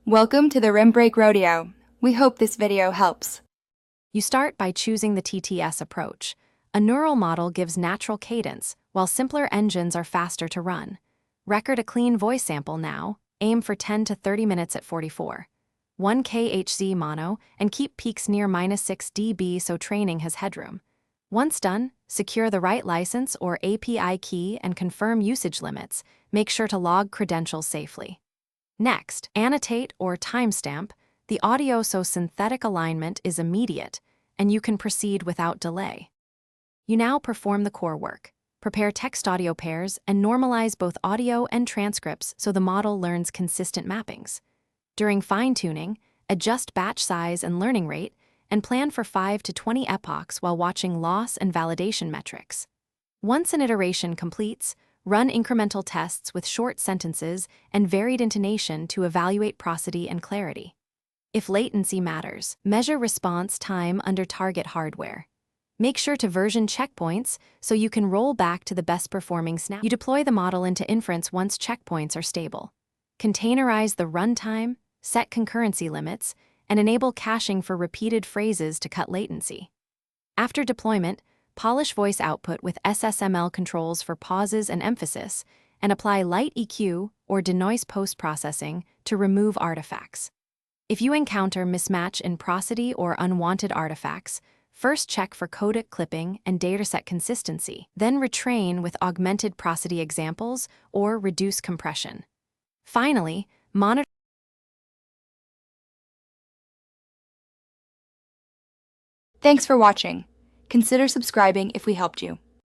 Welcome to the Rim Break Rodeo. We hope this video helps. You start by choosing the TTS approach. A neural model gives natural cadence, while simpler engines are faster to run. Record a clean voice sample now, aim for 10 to 30 minutes at 44. 1 kHz mono, and keep peaks near -6 dB so training has headroom. Once done, secure the right license or API key and confirm usage limits. Make sure to log credentials safely. Next, annotate or timestamp the audio so synthetic alignment is immediate, and you can proceed without delay. You now perform the core work. Prepare text-audio pairs and normalize both audio and transcripts so the model learns consistent mappings. During fine-tuning, adjust batch size and learning rate, and plan for 5 to 20 epochs while watching loss and validation metrics. Once an iteration completes, run incremental tests with short sentences and varied intonation to evaluate prosody and clarity. If latency matters, measure response time under target hardware. Make sure to version checkpoints so you can roll back to the best-performing snap. You deploy the model into inference once checkpoints are stable. Containerize the runtime, set concurrency limits, and enable caching for repeated phrases to cut latency. After deployment, polish voice output with SSML controls for pauses and emphasis, and apply light EQ or denoise post-processing to remove artifacts. If you encounter mismatch in prosody or unwanted artifacts, first check for codec clipping and dataset consistency, then retrain with augmented prosody examples or reduce compression. Finally, monitor. Thanks for watching. Consider subscribing if we helped you.